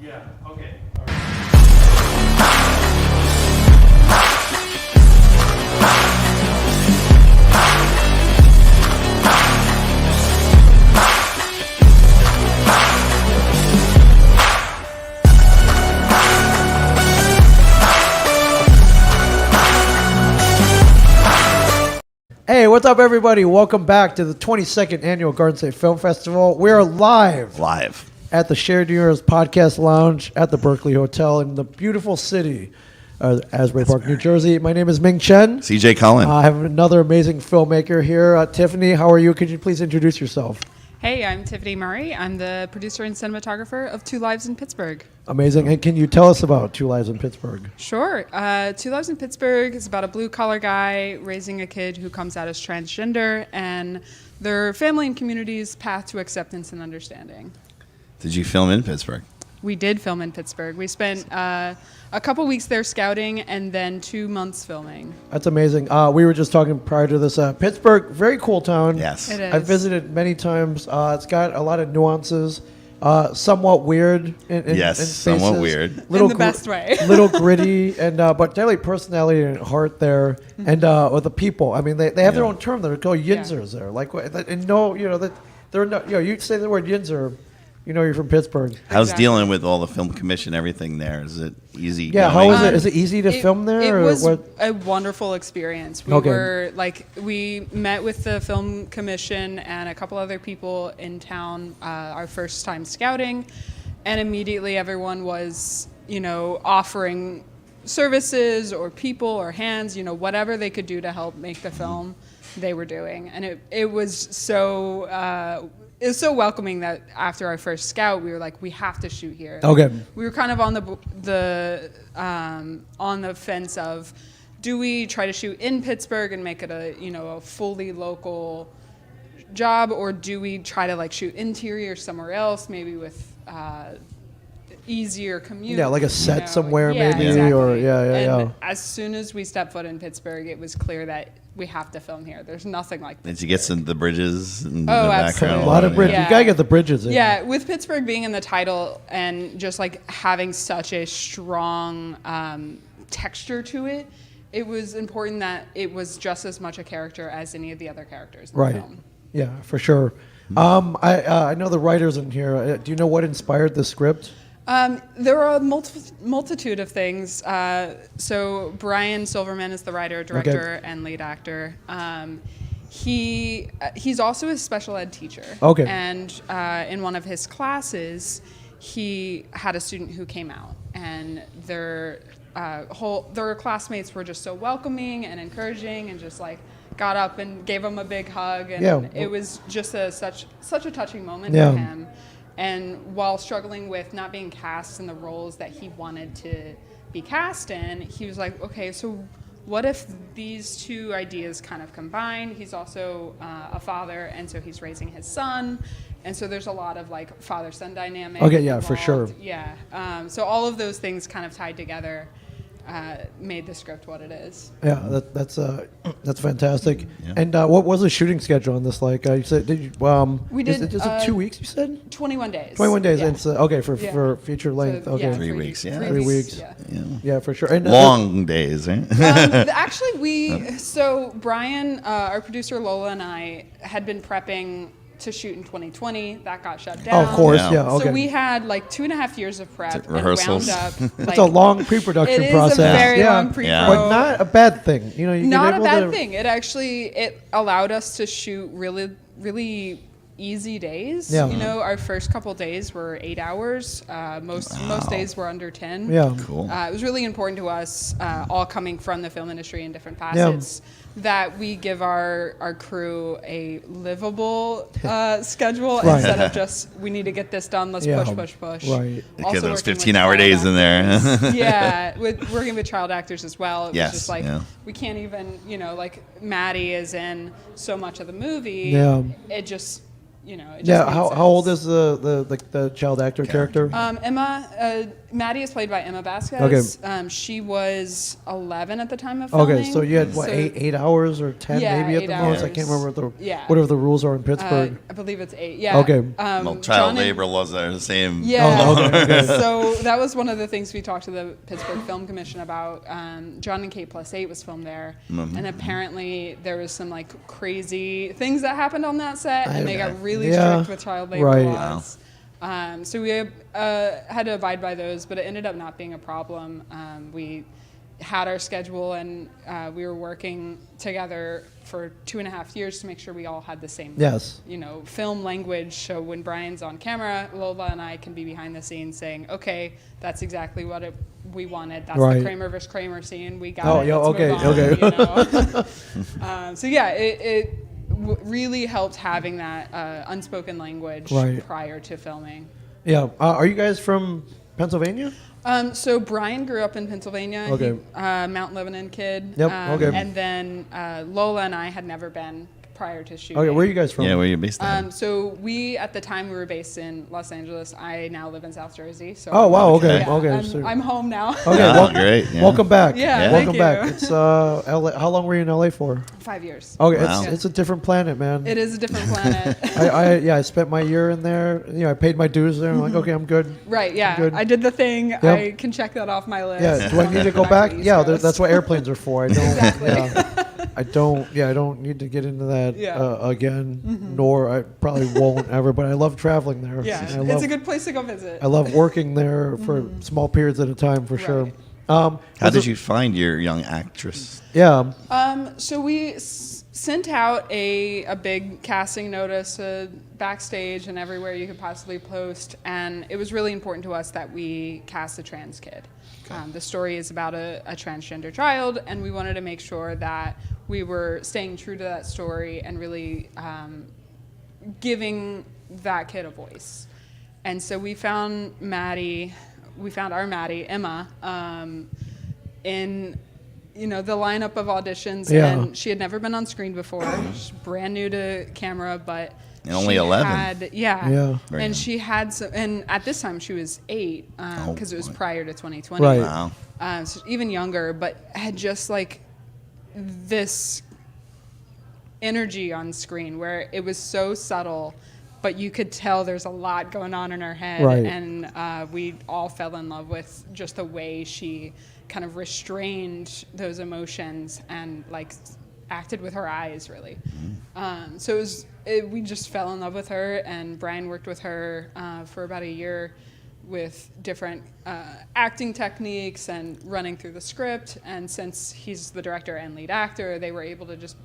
Yeah, okay. Hey, what's up, everybody? Welcome back to the 22nd Annual Garden State Film Festival. We're live at the Shared Universe Podcast Lounge at the Berkeley Hotel in the beautiful city of Asbury Park, New Jersey. My name is Ming Chen. CJ Cullen. I have another amazing filmmaker here. Tiffany, how are you? Could you please introduce yourself? Hey, I'm Tiffany Murray. I'm the producer and cinematographer of Two Lives in Pittsburgh. Amazing. And can you tell us about Two Lives in Pittsburgh? Sure. Two Lives in Pittsburgh is about a blue-collar guy raising a kid who comes out as transgender and their family and community's path to acceptance and understanding. Did you film in Pittsburgh? We did film in Pittsburgh. We spent a couple weeks there scouting and then 2 months filming. That's amazing. We were just talking prior to this. Pittsburgh, very cool town. Yes. It is. I've visited many times. It's got a lot of nuances. Somewhat weird in spaces. Somewhat weird. In the best way. Little gritty, and but definitely personality and heart there, and with the people. I mean, they have their own term. They're called yinzers there. Like, and no, you know that they're not. You know, you say the word yinzer, you know you're from Pittsburgh. How's dealing with all the film commission, everything there? Is it easy? Yeah, how is it? Is it easy to film there? It or was what? a wonderful experience. We met with the film commission and a couple other people in town our first time scouting, and immediately everyone was, offering services or people or hands, whatever they could do to help make the film, they were doing. And it was so... it was so welcoming that after our first scout, we were like, we have to shoot here. Okay. We were kind of on the fence of, do we try to shoot in Pittsburgh and make it a fully local job, or do we try to shoot interior somewhere else, maybe with easier commute? Yeah, like a set somewhere maybe, exactly. or And as soon as we stepped foot in Pittsburgh, it was clear that we have to film here. There's nothing like Pittsburgh. Did you get some the bridges in the absolutely. background? A lot of bridges. Yeah. You gotta get the bridges in. Yeah, with Pittsburgh being in the title and just having such a strong texture to it, it was important that it was just as much a character as any of the other characters in the film. Yeah, for sure. I know the writers in here. Do you know what inspired the script? There are a multitude of things. So Brian Silverman is the writer, director, and lead actor. He's also a special ed teacher. Okay. And in one of his classes, he had a student who came out, and their classmates were just so welcoming and encouraging, and just got up and gave him a big hug, and it was just such a touching moment for him. And while struggling with not being cast in the roles that he wanted to be cast in, he was like, okay, so what if these two ideas kind of combine? He's also a father, and so he's raising his son. And so there's a lot of father-son dynamic. Okay, yeah, involved. for sure. Yeah. So all of those things kind of tied together made the script what it is. Yeah, that's fantastic. Yeah. And what was the shooting schedule on this like? You said We did. Is it 2 weeks? You said 21 days. 21 days. Yeah. And it's, okay for feature length. So, okay. 3 weeks. Yeah. 3 weeks. Yeah. Yeah, for sure. And Long days, right? Actually, so Brian, our producer Lola, and I had been prepping to shoot in 2020. That got shut down. of course, Yeah. yeah. Okay. So we had 2.5 years of prep Rehearsals. and wound up. It's a long pre-production it process. It is a very yeah. long pre-pro. Yeah. But not a bad thing. You Not a bad to, thing. It allowed us to shoot really easy days. Yeah. Our first couple days were 8 hours. Most days were under 10. Yeah. Cool. It was really important to us, all coming from the film industry in different facets, that we give our crew a livable schedule instead of just, we need to get this done, let's push. Right. Get those 15-hour days in there. Yeah, working with child actors as well. It Yes, was just we can't even, Maddie is in so much of the movie. Yeah. It just, you know. It just Yeah. made How sense. old is the child actor character? Emma, Maddie is played by Emma Vasquez. She was 11 at the time of filming. Okay, so you had what, 8 hours or 10 Yeah, maybe at 8 the most. I hours. can't remember Yeah. whatever the rules are in Pittsburgh. I believe it's 8. Yeah. Okay. Well, John child and- labor laws are the same. Yeah. Oh, okay. So that was one of the things we talked to the Pittsburgh Film Commission about. John and Kate Plus 8 was filmed there, and apparently there was some like crazy things that happened on that set, and they got really strict with child labor Right. laws. So we had to abide by those, but it ended up not being a problem. We had our schedule, and we were working together for 2.5 years to make sure we all had the same, Yes. you know, film language. So when Brian's on camera, Lola and I can be behind the scenes saying, okay, that's exactly what we wanted. That's Right. the Kramer versus Kramer scene. We got Oh, it. yeah, Let's okay, move on, okay. you know? So yeah, it really helped having that unspoken language Right. prior to filming. Yeah. Are you guys from Pennsylvania? So Brian grew up in Pennsylvania. Okay. He, Mount Lebanon kid. Yep, okay. And then Lola and I had never been prior to shooting. Okay, where are you guys from? Yeah, where you based at? So we, at the time, we were based in Los Angeles. I now live in South Jersey. So Oh, wow, okay, yeah, okay. so- I'm home now. Okay, Oh, great, yeah. Welcome back. Yeah, Welcome thank back. you. It's LA. How long were you in LA for? 5 years. Okay, Wow. it's a different planet, man. It is a different planet. I spent my year in there. You know, I paid my dues there. I'm like, okay, I'm good. Right, yeah. Good. I did the thing. Yep. I can check that off my list. Yeah. Do I need to go back? Yeah, that's what airplanes are for. I don't. Exactly. Yeah. I don't. Yeah, I don't need to get into that Yeah. again. Nor I probably won't ever. But I love traveling there. Yeah, I it's love, a good place to go visit. I love working there for small periods at a time, for sure. How did you find your young actress? Yeah. So we sent out a big casting notice backstage and everywhere you could possibly post, and it was really important to us that we cast a trans kid. The story is about a transgender child, and we wanted to make sure that we were staying true to that story and really giving that kid a voice. And so we found our Maddie, Emma, in the lineup of auditions, and she had never been on screen before. She's brand new to camera, but And only she 11. had, Yeah. Very young. and she had some, and at this time she was 8 because it was boy. prior to 2020. Right. Wow. So even younger, but had just like this energy on screen where it was so subtle, but you could tell there's a lot going on in her head. Right. And we all fell in love with just the way she kind of restrained those emotions and like acted with her eyes, really. So we just fell in love with her, and Brian worked with her for about a year with different acting techniques and running through the script. And since he's the director and lead actor, they were able to just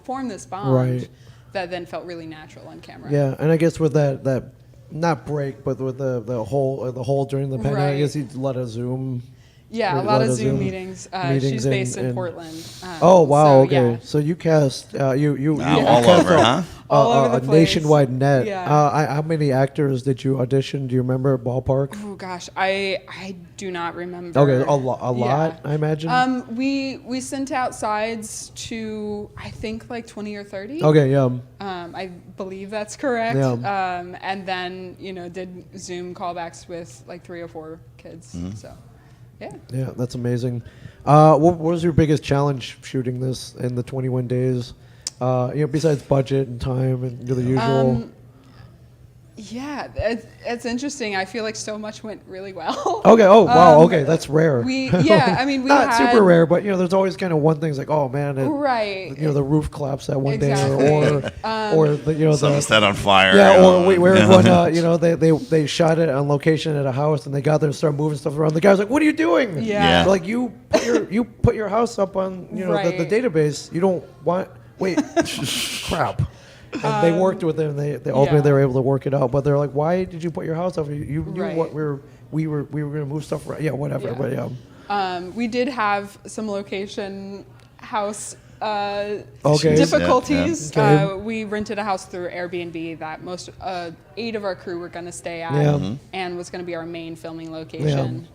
form this bond Right. that then felt really natural on camera. Yeah, and I guess with that not break, but with the whole during the pandemic, I Right. guess he let a Zoom. Yeah, a lot of Zoom meetings. She's based in Portland. Oh wow! so, Okay, yeah. so you cast you Wow, you all cast over, huh? All over a the place. nationwide net. Yeah. How many actors did you audition? Do you remember ballpark? Oh gosh, I do not remember. Okay, a lot, I imagine. We sent out sides to I think like 20 or 30. Okay, yeah. I believe that's correct. Yeah. And then did Zoom callbacks with like 3 or 4 kids. So, yeah. Yeah, that's amazing. What was your biggest challenge shooting this in the 21 days? Besides budget and time and the usual. Yeah, it's interesting. I feel like so much went really well. Okay. Oh wow. Okay, that's rare. we not had super rare, but there's always kind of one thing's like, oh man, right. the roof collapsed that one Exactly. day, or the Something set on fire. yeah, or when they shot it on location at a house and they got there and started moving stuff around. The guy was like, "What are you doing?" Yeah. Like you put your house up on the Right. database. You don't want crap. And they worked with them. They ultimately Yeah. they were able to work it out. But they're like, "Why did you put your house up? You knew Right. what we were going to move stuff around. Yeah, whatever." Yeah. But yeah. We did have some location house Okay. difficulties. Yeah. Okay. We rented a house through Airbnb that most 8 of our crew were going to stay at, Yeah. and was going to be our main filming location.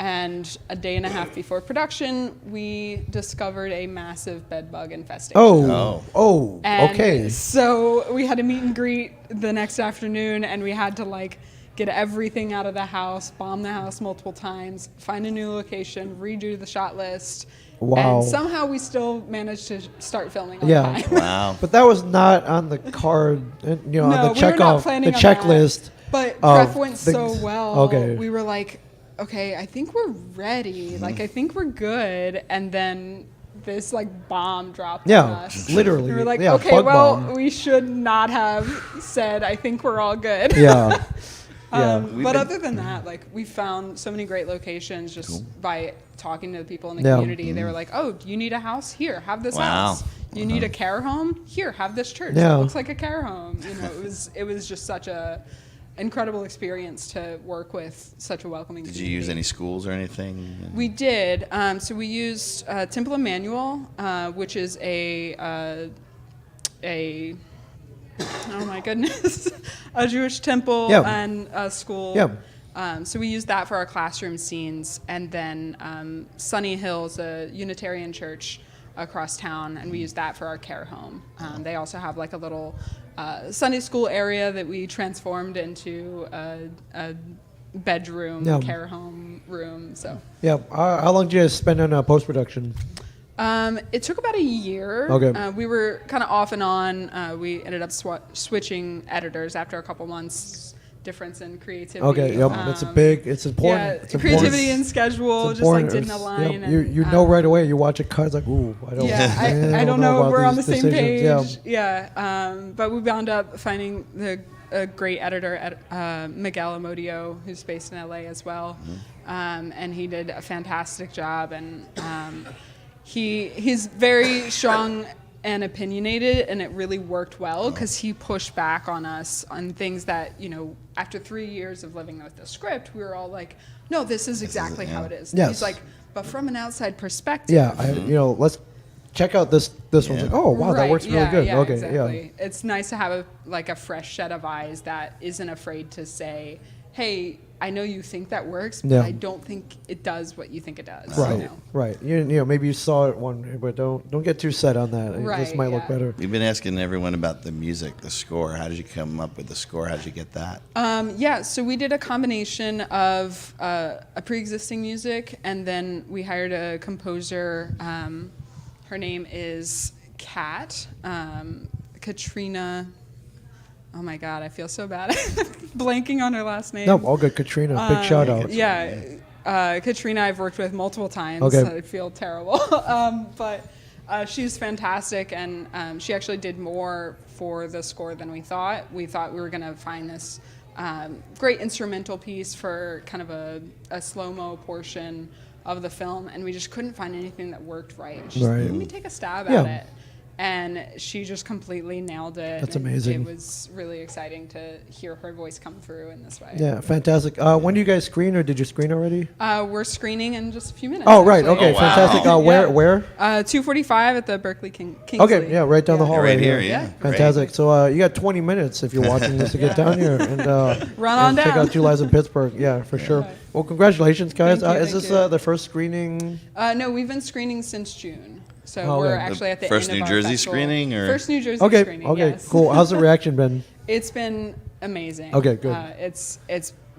And a day and a half before production, we discovered a massive bed bug infestation. And okay. So we had a meet and greet the next afternoon, and we had to like get everything out of the house, bomb the house multiple times, find a new location, redo the shot list. Wow. And somehow we still managed to start filming on time. Wow. But that was not on the card, on the checklist. But prep went so well. Okay. We were like, okay, I think we're ready. Like, I think we're good. And then this like bomb dropped on us. Literally. We were like, yeah, okay, well, bomb. we should not have said, I think we're all good. Yeah. But other than that, like, we found so many great locations just by talking to the people in the community. They were like, oh, you need a house? Here, have this house. You need a care home? Here, have this church. It looks like a care home. You know, it was just such a incredible experience to work with such a welcoming community. Did you use any schools or anything? We did. So we used Temple Emmanuel, which is a oh my goodness, a Jewish temple and a school. So we used that for our classroom scenes, and then Sunny Hills, a Unitarian church across town, and we used that for our care home. They also have like a little Sunday school area that we transformed into a bedroom, care home room. So how long did you guys spend on post-production? It took about a year. Okay. We were kind of off and on. We ended up switching editors after a couple months. Difference in creativity. Okay, it's important. Yeah, it's creativity and schedule just like didn't align. Yep. You know right away. You watch a cut, it's like, ooh, I don't know if we're on the same decisions. page. But we wound up finding a great editor, Miguel Amodio, who's based in LA as well, and he did a fantastic job. And he's very strong and opinionated, and it really worked well because he pushed back on us on things that, you know, after 3 years of living with the script, we were all like, no, this is exactly how it is. Yes. He's like, but from an outside perspective. Let's check out this one's like, oh wow, that works really good. Okay, exactly. It's nice to have a fresh set of eyes that isn't afraid to say, hey, I know you think that works, but I don't think it does what you think it does. Right, you know? right. You know, maybe you saw it one, but don't get too set on that. This might look better. We've been asking everyone about the music, the score. How did you come up with the score? How did you get that? So we did a combination of a pre-existing music, and then we hired a composer. Her name is Kat, Katrina. Oh my God, I feel so bad. Blanking on her last name. No, all good. Katrina, big shout out. Katrina I've worked with multiple times. Okay. I feel terrible. But she's fantastic, and she actually did more for the score than we thought. We thought we were going to find this great instrumental piece for kind of a slow-mo portion of the film, and we just couldn't find anything that worked right. She's like, let me take a stab at it. And she just completely nailed it. That's amazing. It was really exciting to hear her voice come through in this way. Yeah, fantastic. When do you guys screen, or did you screen already? We're screening in just a few minutes. Oh, right. Actually. Okay, fantastic. Where? 245 at the Berkeley Kingsley. Okay, yeah, right down the hall. Right here, yeah. Fantastic. Great. So you got 20 minutes if you're watching this to get down here and run on down. Check out Two Lives in Pittsburgh. Yeah, for sure. Well, congratulations, guys. Thank you, is this the first screening? No, we've been screening since June. So we're actually at the first end New of our Jersey festival. screening, or first New Jersey screening. Okay, yes. cool. How's the reaction been? It's been amazing. Okay, good. It's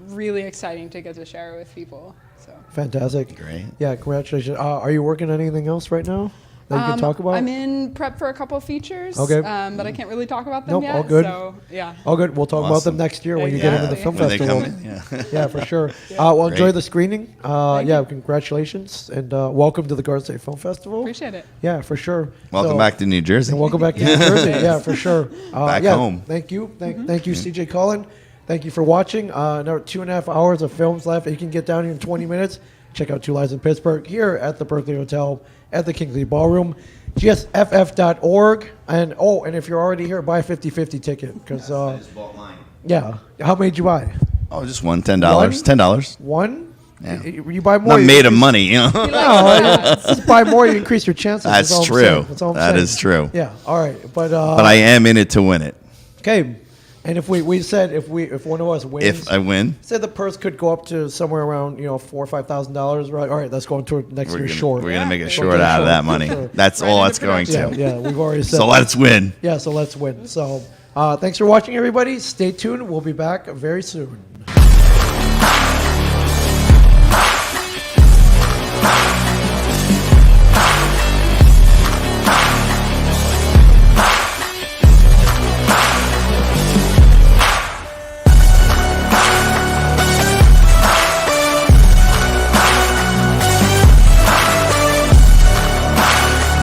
really exciting to get to share it with people. So fantastic. Great. Yeah, congratulations. Are you working on anything else right now that you can talk about? I'm in prep for a couple of features. Okay. But I can't really talk about them yet. All good. So yeah. All good. We'll talk about them next year when you get into the film when festival. They come in, yeah, for sure. Well, enjoy Great. the screening. Congratulations, and welcome to the Garden State Film Festival. Appreciate it. Yeah, for sure. Welcome back to New Jersey. And welcome back to New Jersey. Yeah, for sure. Back home. Thank you. Thank you, CJ Cullen. Thank you for watching. Another 2.5 hours of films left. You can get down here in 20 minutes. Check out Two Lives in Pittsburgh here at the Berkeley Hotel at the KINGSLEY Ballroom. GSFF.org. And if you're already here, buy a 50-50 ticket. Because I just bought mine. yeah. How many did you buy? Oh, just one. $10. $10. One? Yeah. You buy more. Not made of money, you know. No, just buy more, you increase your chances. That's true. That is true. Yeah, all right. But I am in it to win it. Okay. And if we said if one of us wins, If I win, said the purse could go up to somewhere around $4,000 or $5,000, right? All right, that's going toward next year's short. we're gonna make a Yeah. short out of that money. Sure. That's Right all into it's going Yeah, to. yeah, we've already said. So that. let's win. Yeah, so let's win. So thanks for watching, everybody. Stay tuned. We'll be back very soon.